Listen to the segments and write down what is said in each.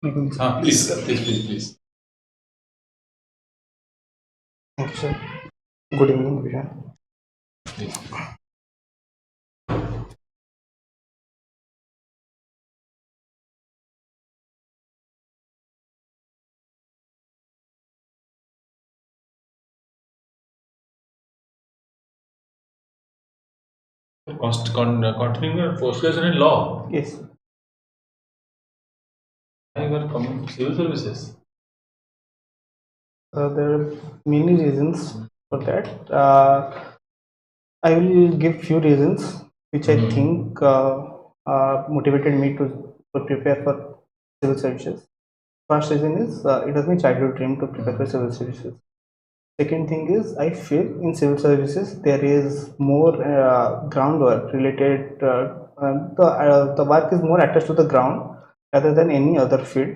Please, sir. Please. Thank you, sir. Good evening, everyone. Please. Continuing your post-graduation in law. Yes, Why you are coming to civil services? there are many reasons for that. I will give few reasons which I think motivated me to prepare for civil services. First reason is it was my childhood dream to prepare for civil services. Second thing is I feel in civil services there is more groundwork related. The work is more attached to the ground rather than any other field.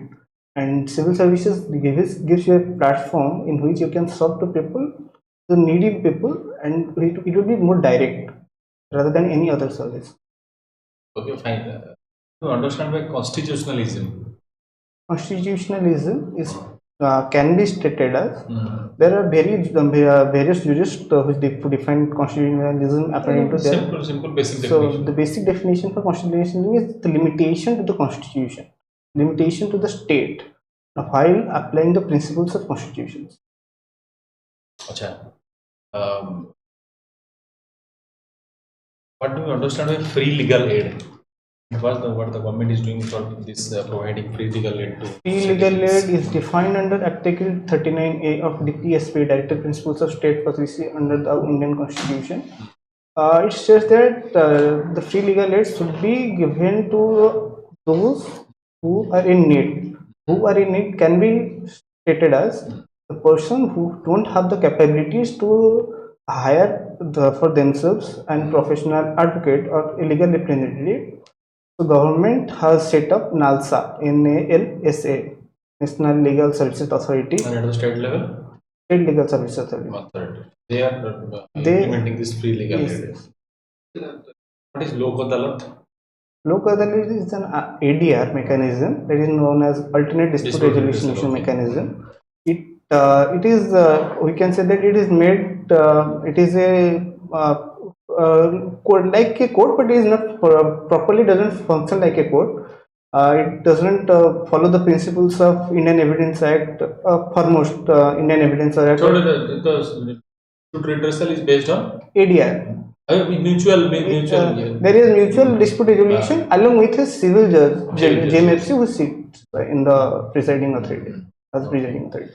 And civil services gives you a platform in which you can serve to people, the needy people, and it will be more direct rather than any other service. Okay, fine. To understand by constitutionalism. Constitutionalism is can be stated as there are various jurists who define constitutionalism according to their Simple basic so the basic definition for constitutionalism is the limitation to the constitution, limitation to the state while applying the principles of constitutions. Acha. What do you understand by free legal aid? What the government is doing for this providing free legal aid to Free legal aid is defined under Article 39A of the PSP, Directive Principles of State Policy under the Indian Constitution. It says that the free legal aid should be given to those who are in need. Who are in need can be stated as the person who don't have the capabilities to hire for themselves and professional advocate or a legal representative. The government has set up NALSA, NALSA, National Legal Services Authority. And at the state level? State Legal Services Authority. They are implementing this free legal aid. What is Lok Adalat? Lok Adalat is an ADR mechanism that is known as Alternate Dispute Resolution Mechanism. It is we can say that it is made. It is a code like a code, but it is not properly doesn't function like a code. It doesn't follow the principles of Indian Evidence Act. Foremost, Indian Evidence Act. So the redressal is based on ADR. Mutual. There is mutual dispute resolution along with a civil judge, JMFC, who sits in the presiding authority as presiding authority.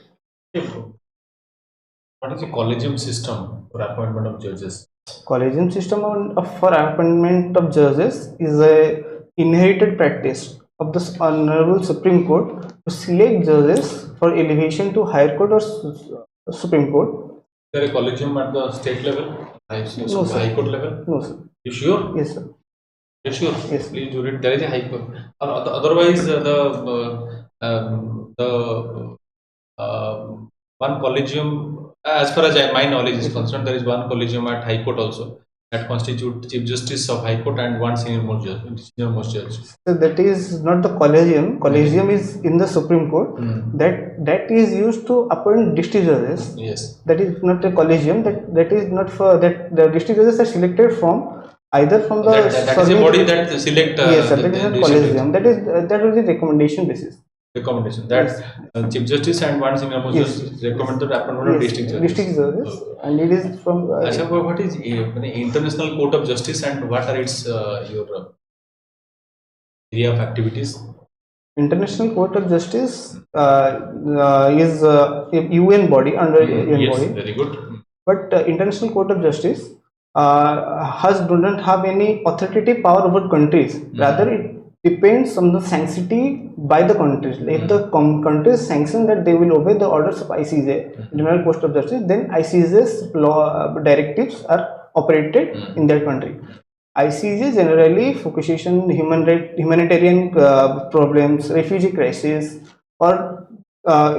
What is the collegium system for appointment of judges? Collegium system for appointment of judges is a inherited practice of the Honorable Supreme Court to select judges for elevation to higher court or Supreme Court. Is there a collegium at the state level? No, sir. High court level? No, sir. You sure? Yes, sir. You sure? Yes. Please do it. There is a high court. Otherwise, one collegium, as far as my knowledge is concerned, there is one collegium at High Court also that constitute Chief Justice of High Court and one senior most judge. So that is not the collegium. Collegium is in the Supreme Court. That is used to appoint district judges. Yes. That is not a collegium. That is not for that. The district judges are selected from either from the. That is a body that select. Yes, sir, that is not collegium. That is the recommendation basis. Recommendation that Chief Justice and one senior most justice recommend the appointment of district judges. District judges, and it is from. What is International Court of Justice and what are its your area of activities? International Court of Justice is a UN body under UN yes, body. Very good. But International Court of Justice do not have any authoritative power over countries. Rather, it depends on the sanctity by the countries. If the countries sanction that they will obey the orders of ICJ, International Court of Justice, then ICJ's law directives are operated in that country. ICJ generally focuses on humanitarian problems, refugee crisis, or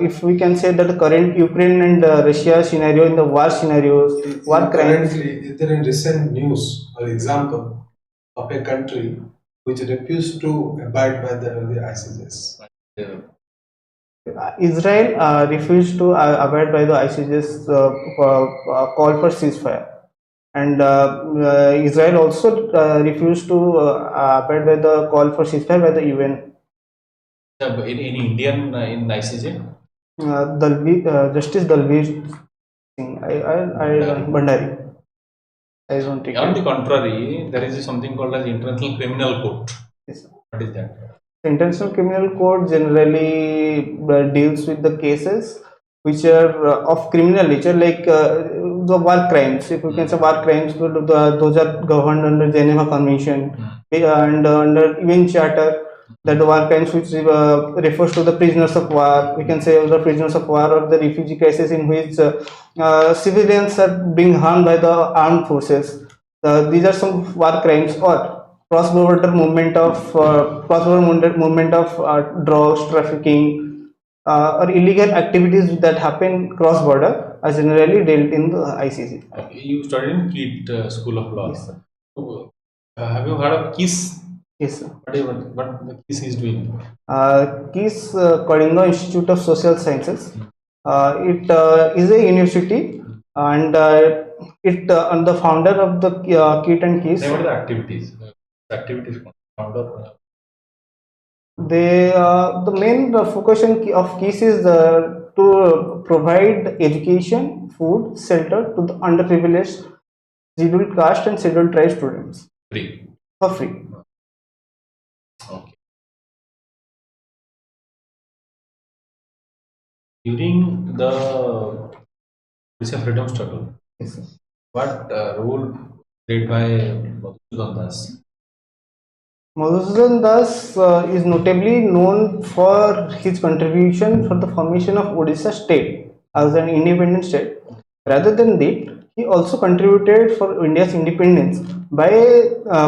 if we can say that the current Ukraine and Russia scenario, in the war scenarios, war crimes. Is there a recent news or example of a country which refused to abide by the ICJs? Israel refused to abide by the ICJ's call for ceasefire, and Israel also refused to abide by the call for ceasefire by the UN. Any Indian in ICJ? Justice Dalbir Singh, Bhandari. I don't take On it. the contrary, there is something called as International Criminal Court. Yes. What is that? The International Criminal Court generally deals with the cases which are of criminal nature, like the war crimes. If you can say war crimes, those are governed under Geneva Convention and under UN Charter. That the war crimes which refers to the prisoners of war. We can say the prisoners of war or the refugee crisis in which civilians are being harmed by the armed forces. These are some war crimes, or cross-border movement of drugs, trafficking, or illegal activities that happen cross-border are generally dealt in the ICC. Okay, you studied in KIT School of Law. Yes, sir. So, have you heard of KISS? Yes, sir. What the KISS is doing? KISS, Kalinga Institute of Social Sciences. It is a university, and and the founder of the KIT and KISS. What are the activities? Activities founder. The main focus of KISS is to provide education, food, shelter to the underprivileged, scheduled caste and scheduled tribe students Free. for free. Okay. During the freedom struggle, Yes, sir. what role played by Madhusudan Das? Madhusudan Das is notably known for his contribution for the formation of Odisha state as an independent state. Rather than that, he also contributed for India's independence by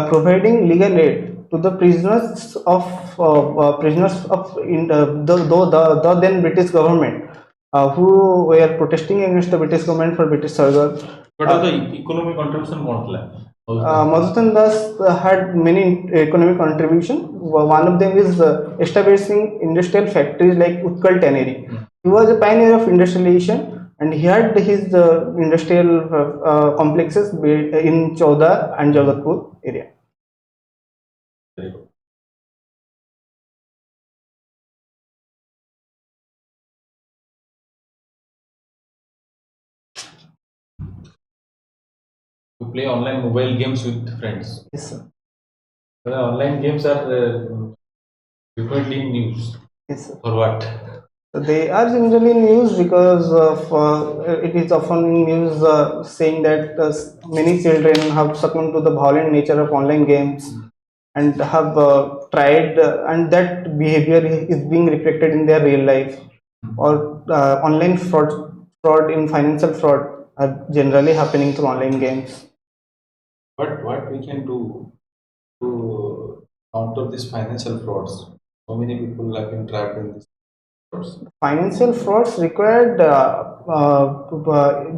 providing legal aid to the prisoners of the then British government who were protesting against the British government for British surrender. What are the economic contribution? Madhusudan Das had many economic contributions. One of them is establishing industrial factories like Utkal Tannery. He was a pioneer of industrialization, and he had his industrial complexes in Chowdar and Jagatpur area. Very good. You play online mobile games with friends. Yes, sir. The online games are frequently in news. Yes, sir. For what? They are generally in news because it is often in news saying that many children have succumbed to the violent nature of online games and have tried, and that behavior is being reflected in their real life. Or online fraud in financial fraud are generally happening through online games. What we can do to counter these financial frauds? So many people have been trapped in these frauds. Financial frauds required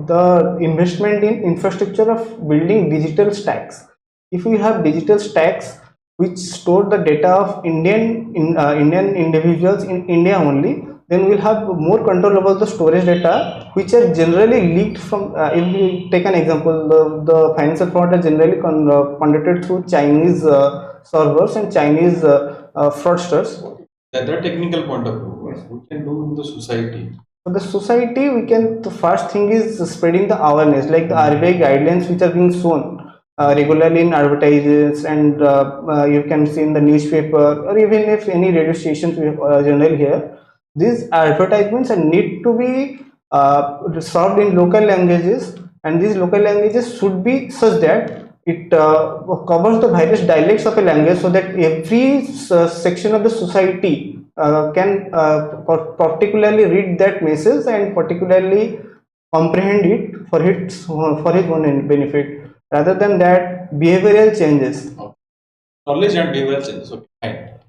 the investment in infrastructure of building digital stacks. If we have digital stacks which store the data of Indian individuals in India only, then we'll have more control over the storage data, which are generally leaked from. If we take an example, the financial fraud are generally conducted through Chinese servers and Chinese fraudsters. That technical point of view, what we can do in the society. For the society, we can, the first thing is spreading the awareness, like the RBI guidelines which are being shown regularly in advertisements, and you can see in the newspaper, or even if any radio stations we generally hear. These advertisements need to be served in local languages, and these local languages should be such that it covers the various dialects of a language, so that every section of the society can particularly read that message and particularly comprehend it for his own benefit. Rather than that, behavioral changes. Knowledge and behavioral changes. Okay, fine.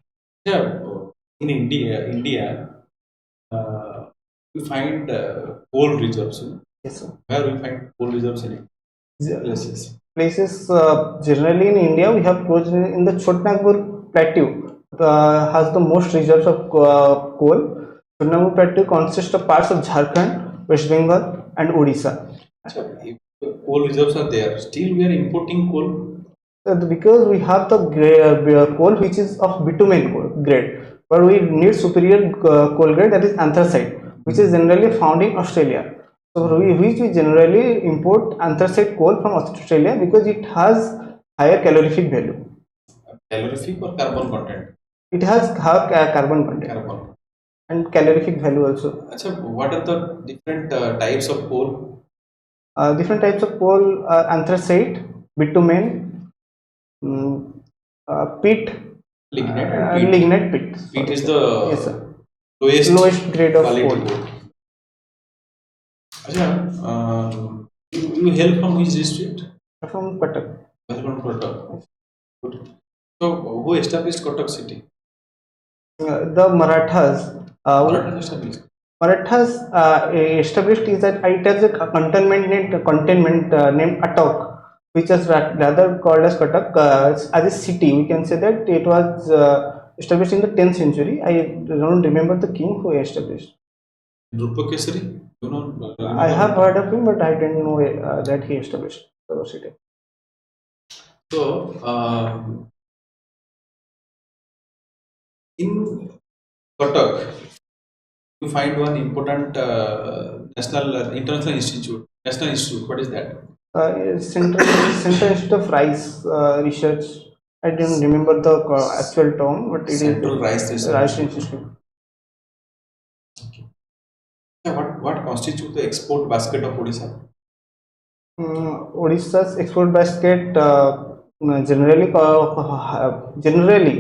Yeah, in India, we find coal reserves. Yes, sir. Where we find coal reserves in places. Places generally in India, we have in the Chotnagpur plateau has the most reserves of coal. Surnamur plateau consists of parts of Jharkhand, West Bengal, and Odisha. So if the coal reserves are there, still we are importing coal. Because we have the coal which is of bitumen grade, but we need superior coal grade, that is anthracite, which is generally found in Australia. So we generally import anthracite coal from Australia because it has higher calorific value. Calorific or carbon content? It has higher carbon content Carbon. and calorific value also. Achha, what are the different types of coal? Different types of coal are anthracite, bitumen, peat, Lignite and peat. lignite peat. Peat is Yes, the sir. lowest grade of quality coal. coal. Achha, you hail from which district? From Patak. Hail from Kotak. Good. So who established Kotak city? The Marathas. Marathas established. Marathas established is that it has a containment named Atok, which is rather called as Katak as a city. We can say that it was established in the 10th century. I don't remember the king who established. Rupakesari? You know, I have heard of him, but I didn't know that he established the city. So in Kotak, you find one important international institute. National institute. What is that? Central Institute of Rice Research. I didn't remember the actual term, but it Central is Rice Research. Rice Institute. What constitutes the export basket of Odisha? Odisha's export basket generally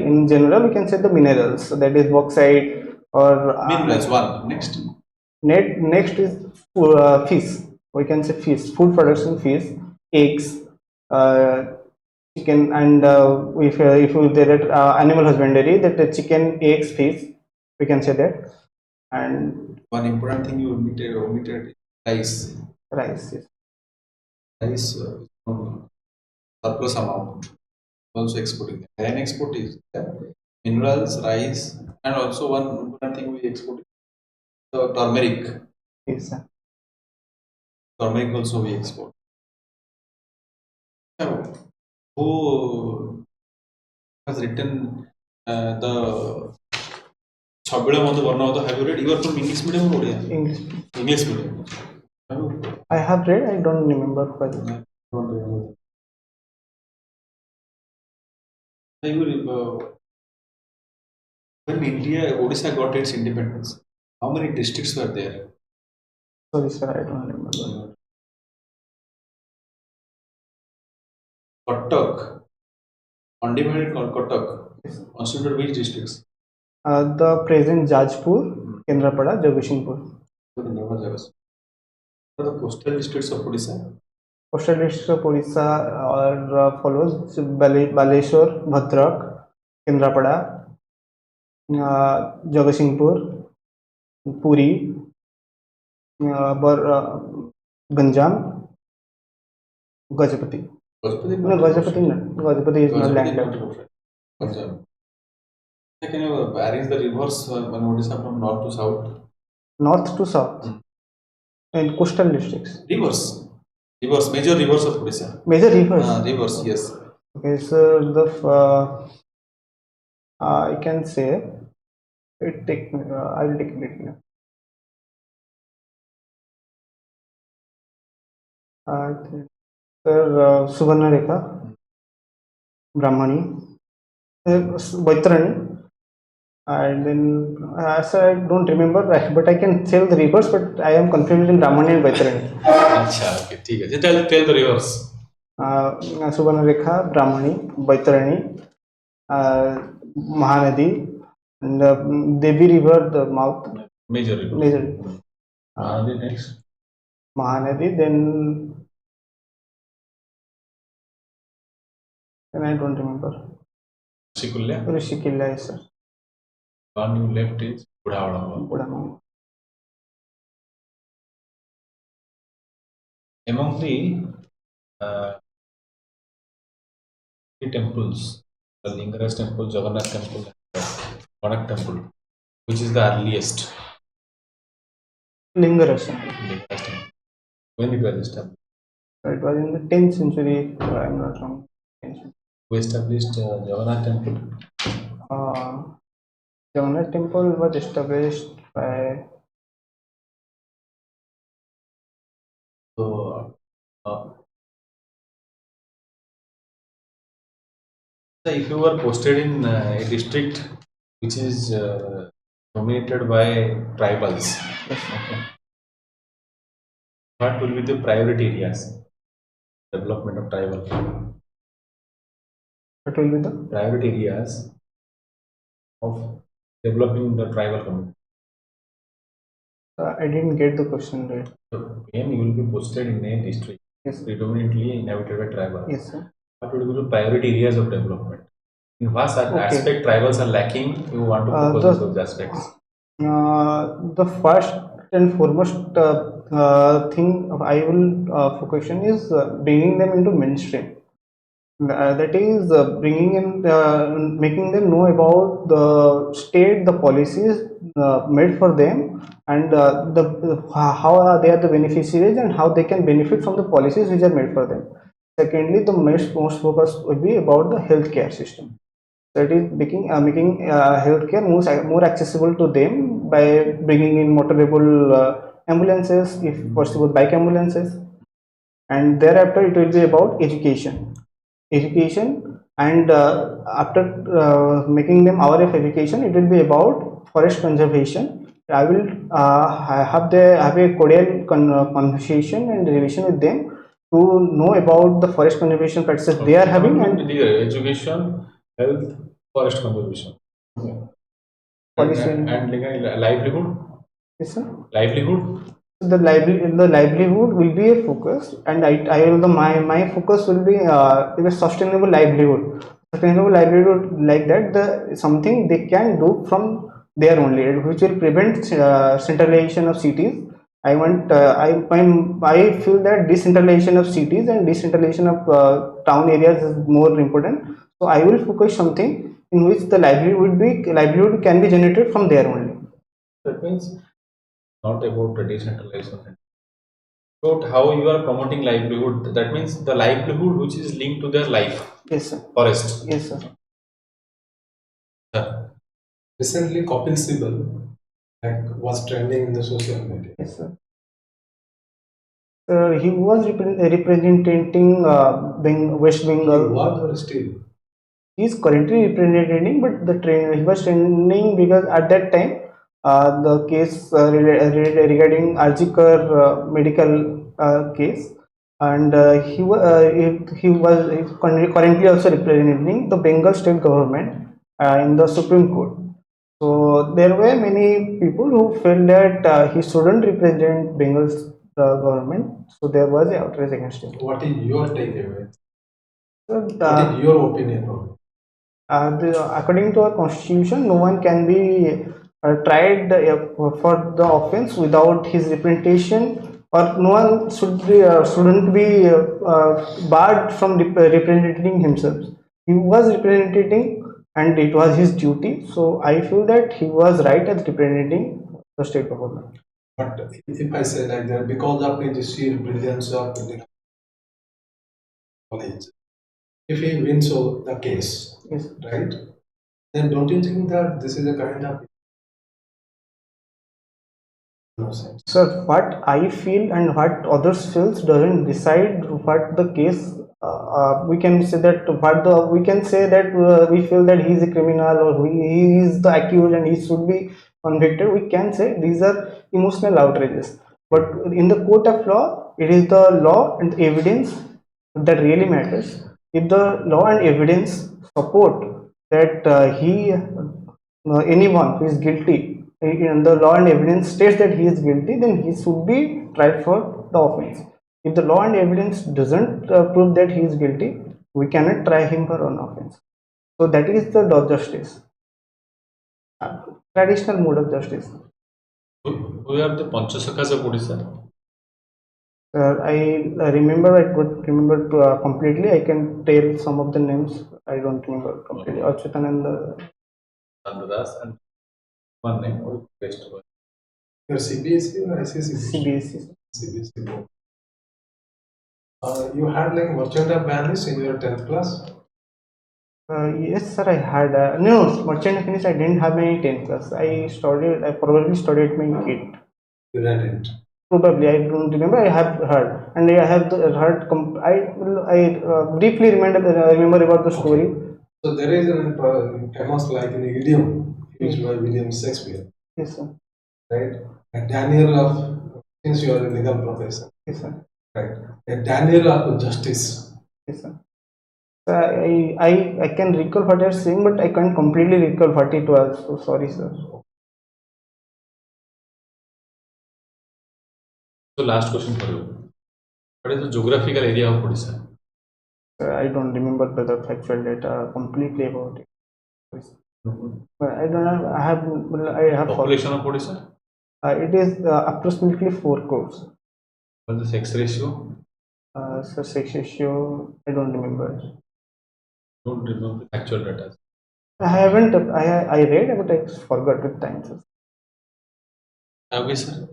in general we can say the minerals, so that is bauxite or Minerals. One. Next. next is fish. We can say fish, food production, fish, eggs, chicken, and if there are animal husbandry, that the chicken, eggs, fish, we can say that, and One important thing you omitted rice. rice. Yes. Rice surplus amount also exporting. Grain export is minerals, rice, and also one important thing we export the turmeric. Yes, sir. Turmeric also we export. Now, who has written the Chabila Madhu Varnavata? Have you read? You are from English medium or Odia? English. English medium. Have you? I have read. I don't remember whether. Don't remember. I will, when India, Odisha got its independence, how many districts were there? Sorry, sir, I don't remember. Kotak, undivided Kotak, constituted which districts? The present Jajpur, Kendrapada, Jagdishpur. What are the coastal districts of Odisha? Coastal districts of Odisha are follows Baleshwar, Bhadrak, Kendrapada, Jagdishpur, Puri, Ganjam, Gajapati. Gajapati? No, Gajapati not. Gajapati is not landlocked. Punjab. Can you arrange the rivers in Odisha from north to south? North to south. And coastal districts. Rivers. Rivers, major rivers of Odisha. Major rivers. Rivers, yes. Okay, so the I can say it take. I will take it now. Sir, Suvarna Rekha, Brahmani, Vaitarani, and then sir, I don't remember, but I can tell the rivers, but I am confused in Brahmani and Vaitarani. Acha, okay, ठीक है. Tell the rivers. Suvarna Rekha, Brahmani, Vaitarani, Mahanadi, and Devi River, the mouth. Major rivers. Major. Next. Mahanadi, then I don't remember. Shikulya. Rishikilla is sir. One you left is Budhavadamba. Budhamama. Among the temples, the Lingaraj temple, Jagannath temple, Konak temple, which is the earliest? Lingaration. When it was established? It was in the 10th century, if I'm not wrong. 10th century. Who established Jagannath Temple? Jagannath Temple was established by So, if you were posted in a district which is dominated by tribals, okay, what will be the priority areas? Development of tribal. what will be the Priority areas of developing the tribal community. I didn't get the question right. So, when you will be posted in a district Yes, predominantly inhabited by tribal, yes, sir. what would be the priority areas of development? In what aspect tribals are lacking, you want to focus on those aspects? The first and foremost thing I will focus on is bringing them into mainstream. That is bringing in, making them know about the state, the policies made for them, and how they are the beneficiaries and how they can benefit from the policies which are made for them. Secondly, the most focus will be about the healthcare system. That is making healthcare more accessible to them by bringing in motorable ambulances, if possible, bike ambulances, and thereafter it will be about education, and after making them aware of education, it will be about forest conservation. I will have a cordial conversation and relation with them to know about the forest conservation practices they are having, and the education, health, forest conservation, policy and livelihood. Yes, sir. Livelihood. The livelihood will be a focus, and I will my focus will be a sustainable livelihood. Sustainable livelihood, like that, the something they can do from there only, which will prevent centralization of cities. I want I feel that decentralization of cities and decentralization of town areas is more important. So I will focus something in which the livelihood can be generated from there only. That means not about the decentralization, about how you are promoting livelihood. That means the livelihood which is linked to their life. Yes, sir. Forest. Yes, sir. Recently, Kapil Sibal was trending in the social media. Yes, sir. He was representing West Bengal. He was or still? He is currently representing, but he was trending because at that time the case regarding Arjikar medical case, and he was currently also representing the Bengal state government in the Supreme Court. So there were many people who felt that he shouldn't represent Bengal's government. So there was a outrage against him. What is your takeaway? So, What is your opinion on it? according to our constitution, no one can be tried for the offense without his representation, or no one shouldn't be barred from representing himself. He was representing, and it was his duty. So I feel that he was right as representing the state government. But if I say like that, because of the sheer brilliance of the college, if he wins the case, Yes. right, then don't you think that this is a kind of innocence? So what I feel and what others feels doesn't decide what the case. We can say that we can say that we feel that he is a criminal, or he is the accused and he should be convicted. We can say these are emotional outrages. But in the court of law, it is the law and evidence that really matters. If the law and evidence support that anyone who is guilty, and the law and evidence states that he is guilty, then he should be tried for the offense. If the law and evidence doesn't prove that he is guilty, we cannot try him for an offense. So that is the justice, traditional mode of justice. We have the Panchasakhas of Odisha. I remember, I could remember completely. I can tell some of the names. I don't remember completely. Achyutananda, Chandadas, and one name or best one. Your CBSE or ICSE? CBSE. CBSE board. You had like merchant of Venice in your 10th class? Yes, sir. I had no merchant finish. I didn't have my 10th class. I probably studied my 8. You didn't. Probably, I don't remember. I have heard, and I have heard. I briefly remember about the story. So there is a famous like an idiom used by William Shakespeare, Yes, sir. right? A Daniel of, since you are a legal professor, Yes, sir. right? A Daniel of justice. Yes, sir. I can recall what you're saying, but I can't completely recall what it was. So sorry, sir. So last question for you. What is the geographical area of Odisha? I don't remember the factual data completely about it. But I don't have. I have. Population of Odisha? It is approximately 4 crores. What is the sex ratio? So sex ratio, I don't remember. Don't remember the actual data. I haven't. I read, but I forgot with time. So. Okay, sir.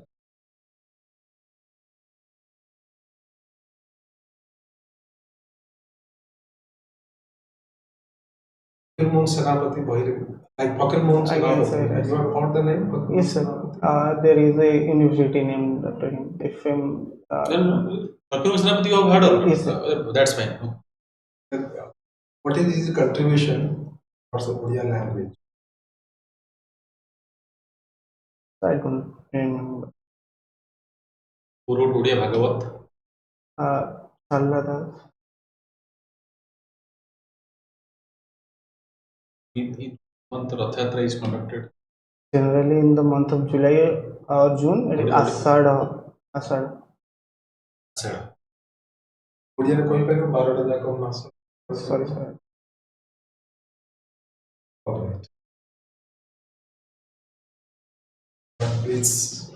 Fakir Senapati Bhairi, like Fakir Yes, Senapati. You have heard the name? Fakir yes, sir. There is a university named after him. If I'm. Fakir Senapati you have heard of? Yes, sir. That's fine. What is his contribution towards the Odia language? I don't remember. Who wrote Odia Bhagavat? Sallada. In month Rath Yatra is conducted. Generally, in the month of July or June, it is Asada. Asada. Sir. Odia ne koi pehले 12 जाकर मास. Sorry, sir. Alright. Please.